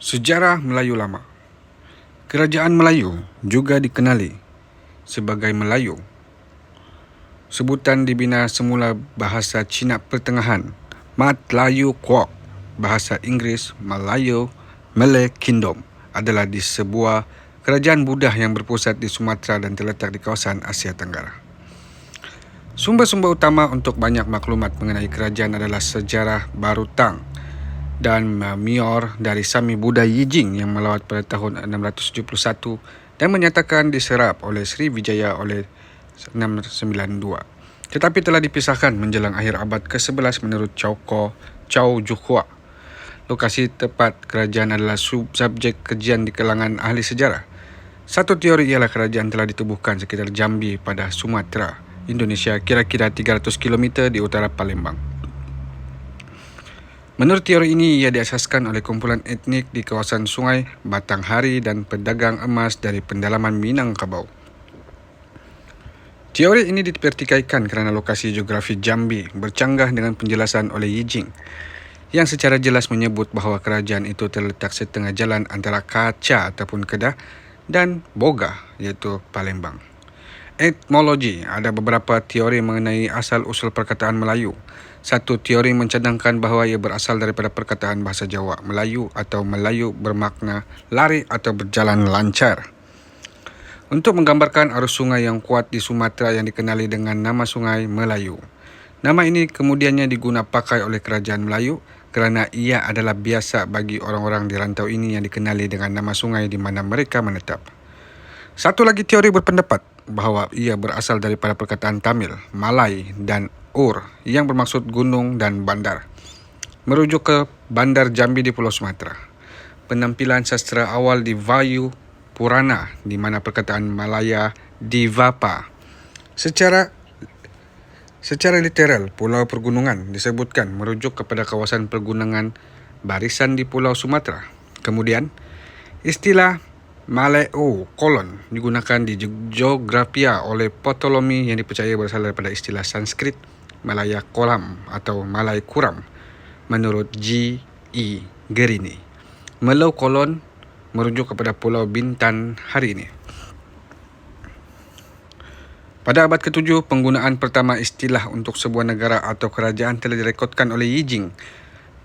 Sejarah Melayu Lama. Kerajaan Melayu juga dikenali sebagai Melayu. Sebutan dibina semula bahasa Cina Pertengahan, Matlayu Kuok, bahasa Inggeris Malayo Malay Kingdom, adalah di sebuah kerajaan Buddha yang berpusat di Sumatera dan terletak di kawasan Asia Tenggara. Sumber-sumber utama untuk banyak maklumat mengenai kerajaan adalah sejarah Barutang dan Mior dari Sami Buddha Yijing yang melawat pada tahun 671 dan menyatakan diserap oleh Sriwijaya oleh 692. Tetapi telah dipisahkan menjelang akhir abad ke-11 menurut Chow Juhua. Lokasi tepat kerajaan adalah subjek kajian di kalangan ahli sejarah. Satu teori ialah kerajaan telah ditubuhkan sekitar Jambi pada Sumatera, Indonesia, kira-kira 300 km di utara Palembang. Menurut teori ini, ia diasaskan oleh kumpulan etnik di kawasan Sungai Batanghari dan pedagang emas dari pendalaman Minangkabau. Teori ini dipertikaikan kerana lokasi geografi Jambi bercanggah dengan penjelasan oleh Yijing, yang secara jelas menyebut bahawa kerajaan itu terletak setengah jalan antara Kaca ataupun Kedah dan Boga, iaitu Palembang. Etmologi, ada beberapa teori mengenai asal-usul perkataan Melayu. Satu teori mencadangkan bahawa ia berasal daripada perkataan bahasa Jawa, Melayu atau Melayu bermakna lari atau berjalan lancar. Untuk menggambarkan arus sungai yang kuat di Sumatera yang dikenali dengan nama Sungai Melayu. Nama ini kemudiannya digunakan pakai oleh kerajaan Melayu kerana ia adalah biasa bagi orang-orang di rantau ini yang dikenali dengan nama sungai di mana mereka menetap. Satu lagi teori berpendapat bahawa ia berasal daripada perkataan Tamil, Malay dan Ur yang bermaksud gunung dan bandar, merujuk ke Bandar Jambi di Pulau Sumatera. Penampilan sastra awal di Vayu Purana di mana perkataan Malaya Divapa. Secara literal, pulau pergunungan disebutkan merujuk kepada kawasan pergunungan barisan di Pulau Sumatera. Kemudian, istilah Maleo kolon digunakan di geografia oleh Ptolemy yang dipercaya berasal daripada istilah Sanskrit Malaya Kolam atau Malay Kuram menurut G.E. Gerini. Melau kolon merujuk kepada Pulau Bintan hari ini. Pada abad ke-7, penggunaan pertama istilah untuk sebuah negara atau kerajaan telah direkodkan oleh Yijing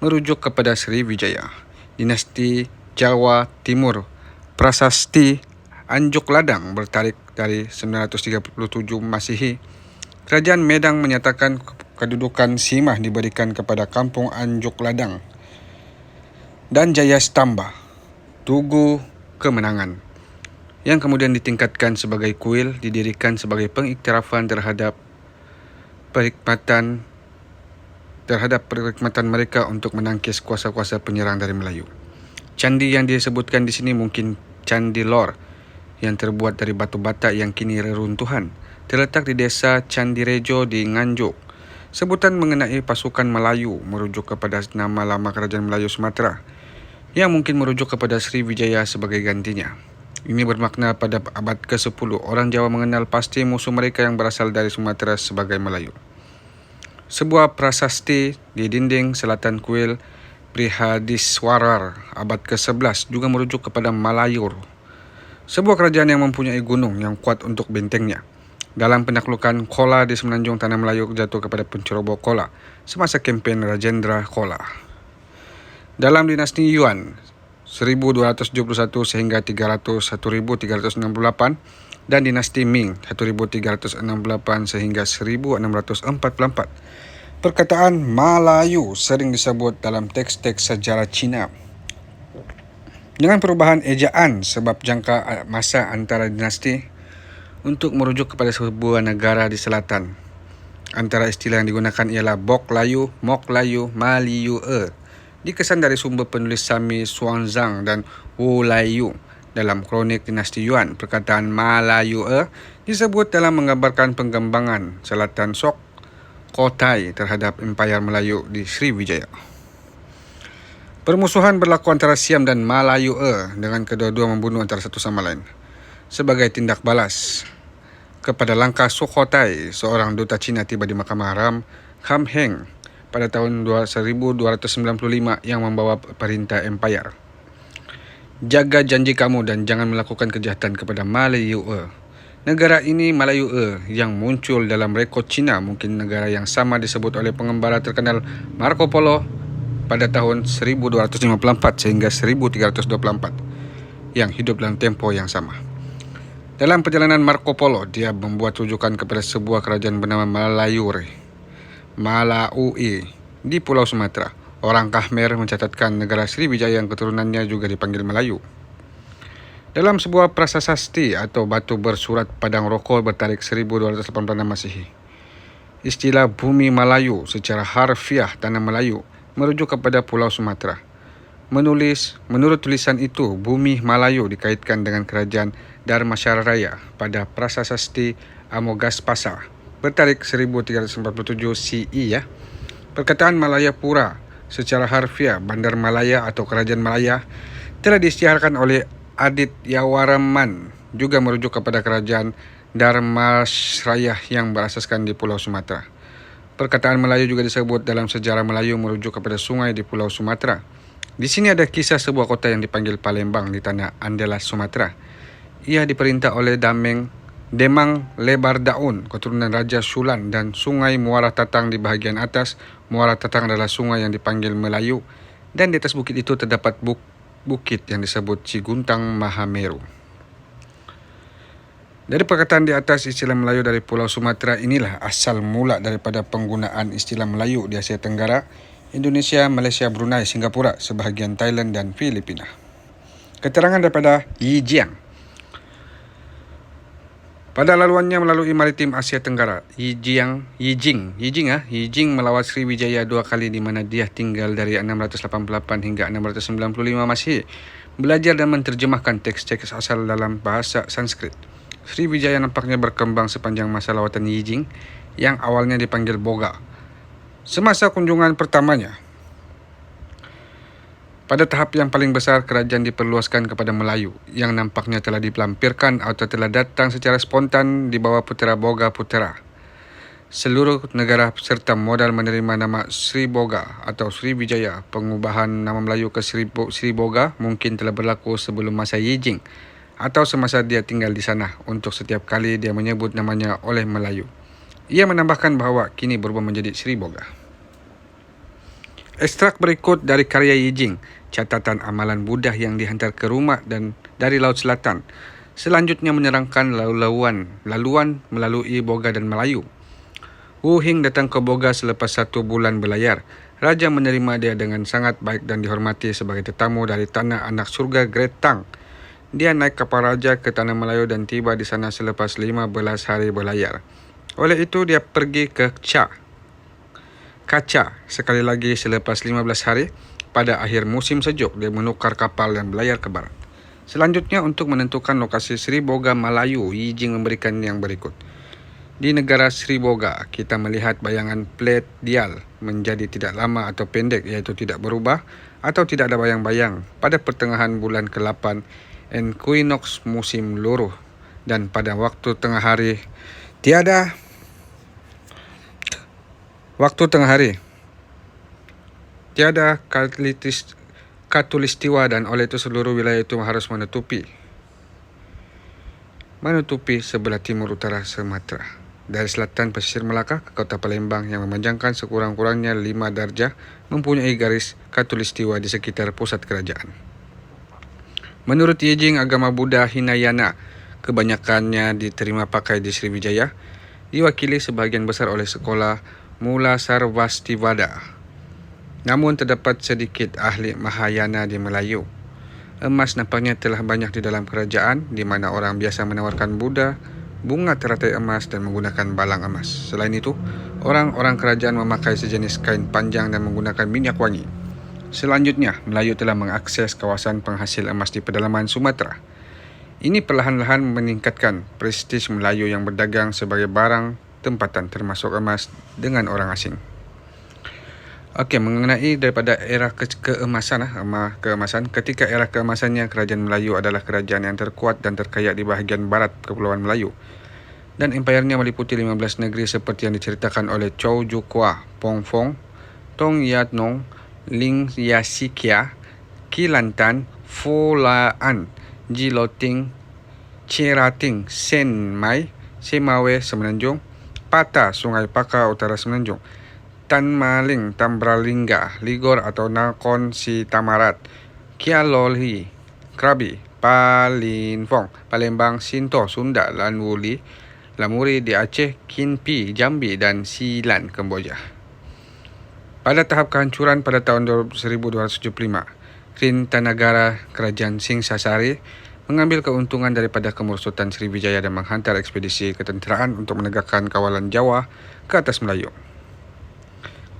merujuk kepada Sriwijaya. Dinasti Jawa Timur Prasasti Anjuk Ladang bertarikh dari 937 Masihi. Kerajaan Medang menyatakan kedudukan Simah diberikan kepada Kampung Anjuk Ladang dan Jaya Stamba, Tugu Kemenangan, yang kemudian ditingkatkan sebagai kuil, didirikan sebagai pengiktirafan terhadap perkhidmatan mereka untuk menangkis kuasa-kuasa penyerang dari Melayu. Candi yang disebutkan di sini mungkin Candi Lor yang terbuat dari batu bata yang kini reruntuhan, terletak di desa Candirejo di Nganjuk. Sebutan mengenai pasukan Melayu merujuk kepada nama lama kerajaan Melayu Sumatera, yang mungkin merujuk kepada Sriwijaya sebagai gantinya. Ini bermakna pada abad ke-10, orang Jawa mengenal pasti musuh mereka yang berasal dari Sumatera sebagai Melayu. Sebuah prasasti di dinding selatan kuil Brihadiswarar abad ke-11 juga merujuk kepada Malayur, sebuah kerajaan yang mempunyai gunung yang kuat untuk bentengnya. Dalam penaklukan Kola di semenanjung tanah Melayu jatuh kepada penceroboh Kola semasa kempen Rajendra Kola. Dalam dinasti Yuan 1271 sehingga 1368 dan dinasti Ming 1368 sehingga 1644. Perkataan Malayu sering disebut dalam teks-teks sejarah Cina dengan perubahan ejaan sebab jangka masa antara dinasti untuk merujuk kepada sebuah negara di selatan. Antara istilah yang digunakan ialah Bok Layu, Mok Layu, Maliyu dikesan dari sumber penulis Sami Xuanzang dan Wu Layu. Dalam kronik dinasti Yuan, perkataan Malayu disebut dalam menggambarkan pengembangan selatan Sok Kotai terhadap Empayar Melayu di Sriwijaya. Permusuhan berlaku antara Siam dan Malayu dengan kedua-dua membunuh antara satu sama lain. Sebagai tindak balas kepada langkah Sukhothai, seorang duta Cina tiba di Mahkamah Ram Kham Heng pada tahun 1295 yang membawa perintah Empayar. Jaga janji kamu dan jangan melakukan kejahatan kepada Melayu. Negara ini Melayu yang muncul dalam rekod Cina, mungkin negara yang sama disebut oleh pengembara terkenal Marco Polo pada tahun 1254 sehingga 1324 yang hidup dalam tempo yang sama. Dalam perjalanan Marco Polo, dia membuat rujukan kepada sebuah kerajaan bernama Malaui di Pulau Sumatera. Orang Khmer mencatatkan negara Sriwijaya yang keturunannya juga dipanggil Melayu. Dalam sebuah prasasti atau batu bersurat padang rokok bertarikh 1286 Masehi, istilah bumi Melayu secara harfiah tanah Melayu merujuk kepada Pulau Sumatera. Menurut tulisan itu, bumi Melayu dikaitkan dengan kerajaan Dharmasaraya pada prasasti Amoghasapasa bertarikh 1347 CE. Perkataan Malayapura secara harfiah Bandar Malaya atau Kerajaan Malaya telah diisytiharkan oleh Adityawarman, juga merujuk kepada kerajaan Dharmasraya yang berasaskan di Pulau Sumatera. Perkataan Melayu juga disebut dalam sejarah Melayu merujuk kepada sungai di Pulau Sumatera. Di sini ada kisah sebuah kota yang dipanggil Palembang di tanah Andalas, Sumatera. Ia diperintah oleh Demang Lebar Daun, keturunan Raja Sulan, dan sungai Muara Tatang di bahagian atas. Muara Tatang adalah sungai yang dipanggil Melayu, dan di atas bukit itu terdapat bukit yang disebut Ciguntang Mahameru. Dari perkataan di atas, istilah Melayu dari Pulau Sumatera inilah asal mula daripada penggunaan istilah Melayu di Asia Tenggara, Indonesia, Malaysia, Brunei, Singapura, sebahagian Thailand dan Filipina. Keterangan daripada Yijiang. Pada laluannya melalui maritim Asia Tenggara, Yijing melawat Sriwijaya 2 kali di mana dia tinggal dari 688 hingga 695 Masehi, belajar dan menerjemahkan teks-teks asal dalam bahasa Sanskrit. Sriwijaya nampaknya berkembang sepanjang masa lawatan Yijing yang awalnya dipanggil Boga. Semasa kunjungan pertamanya, pada tahap yang paling besar, kerajaan diperluaskan kepada Melayu yang nampaknya telah dilampirkan atau telah datang secara spontan di bawah putera Boga Putera. Seluruh negara serta modal menerima nama Sri Boga atau Sriwijaya. Pengubahan nama Melayu ke Sri Boga mungkin telah berlaku sebelum masa Yijing atau semasa dia tinggal di sana untuk setiap kali dia menyebut namanya oleh Melayu. Ia menambahkan bahawa kini berubah menjadi Sri Boga. Ekstrak berikut dari karya Yijing, catatan amalan Buddha yang dihantar ke rumah dan dari Laut Selatan. Selanjutnya menerangkan laluan melalui Boga dan Melayu. Wu Hing datang ke Boga selepas 1 bulan berlayar. Raja menerima dia dengan sangat baik dan dihormati sebagai tetamu dari tanah anak surga Great Tang. Dia naik kapal raja ke tanah Melayu dan tiba di sana selepas 15 hari berlayar. Oleh itu dia pergi ke Kaca sekali lagi selepas 15 hari. Pada akhir musim sejuk, dia menukar kapal dan berlayar ke barat. Selanjutnya, untuk menentukan lokasi Sri Boga Melayu, Yijing memberikan yang berikut. Di negara Sri Boga, kita melihat bayangan plat dial menjadi tidak lama atau pendek, iaitu tidak berubah atau tidak ada bayang-bayang pada pertengahan bulan ke-8 equinox musim luruh, dan pada waktu tengah hari tiada katulistiwa, dan oleh itu seluruh wilayah itu harus menutupi sebelah timur utara Sumatera. Dari selatan pesisir Melaka ke kota Palembang yang memanjangkan sekurang-kurangnya 5 darjah mempunyai garis katulistiwa di sekitar pusat kerajaan. Menurut Yijing, agama Buddha Hinayana kebanyakannya diterima pakai di Sriwijaya, diwakili sebahagian besar oleh sekolah Mula Sarvastivada. Namun terdapat sedikit ahli Mahayana di Melayu. Emas nampaknya telah banyak di dalam kerajaan, di mana orang biasa menawarkan Buddha bunga teratai emas dan menggunakan balang emas. Selain itu, orang-orang kerajaan memakai sejenis kain panjang dan menggunakan minyak wangi. Selanjutnya, Melayu telah mengakses kawasan penghasil emas di pedalaman Sumatera. Ini perlahan-lahan meningkatkan prestis Melayu yang berdagang sebagai barang tempatan termasuk emas dengan orang asing. Okey, mengenai daripada era keemasan, ketika era keemasannya, kerajaan Melayu adalah kerajaan yang terkuat dan terkaya di bahagian barat Kepulauan Melayu. Dan empayarnya meliputi 15 negeri seperti yang diceritakan oleh Chow Jukwa, Pong Fong, Tong Yat Nong, Ling Yasikia, Kelantan, Folaan, Jiloting, Cerating, Senmai, Semawe, Semenanjung, Pata, Sungai Paka, Utara Semenanjung, Tanmaling, Tambralingga, Ligor atau Nakon Si Tamarat, Kialolhi, Krabi, Palinfong, Palembang, Sinto, Sunda, Lanwuli, Lamuri di Aceh, Kinpi, Jambi dan Silan, Kemboja. Pada tahap kehancuran pada tahun 1275, Rintanagara Kerajaan Sing Sasari mengambil keuntungan daripada kemerosotan Sriwijaya dan menghantar ekspedisi ketenteraan untuk menegakkan kawalan Jawa ke atas Melayu.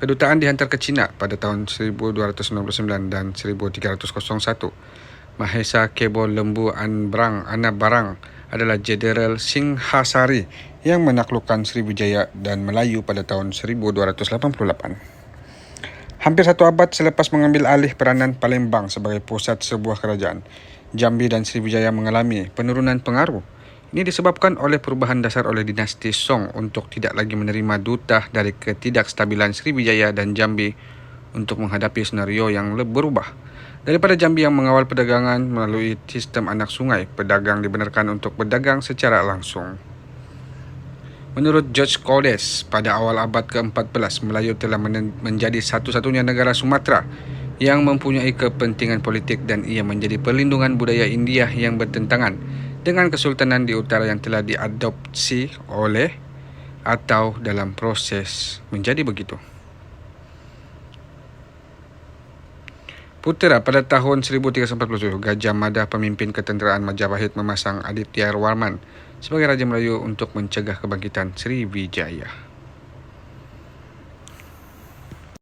Kedutaan dihantar ke China pada tahun 1299 dan 1301. Mahesa Kebo Lembu Anabarang adalah Jenderal Singhasari yang menaklukkan Sriwijaya dan Melayu pada tahun 1288. Hampir satu abad selepas mengambil alih peranan Palembang sebagai pusat sebuah kerajaan, Jambi dan Sriwijaya mengalami penurunan pengaruh. Ini disebabkan oleh perubahan dasar oleh dinasti Song untuk tidak lagi menerima duta dari ketidakstabilan Sriwijaya dan Jambi untuk menghadapi senario yang berubah. Daripada Jambi yang mengawal perdagangan melalui sistem anak sungai, pedagang dibenarkan untuk berdagang secara langsung. Menurut George Codes, pada awal abad ke-14, Melayu telah menjadi satu-satunya negara Sumatera yang mempunyai kepentingan politik dan ia menjadi perlindungan budaya India yang bertentangan dengan kesultanan di utara yang telah diadopsi oleh atau dalam proses menjadi begitu. Putera, pada tahun 1347, Gajah Mada, pemimpin ketenteraan Majapahit, memasang Aditya Warman sebagai Raja Melayu untuk mencegah kebangkitan Sriwijaya.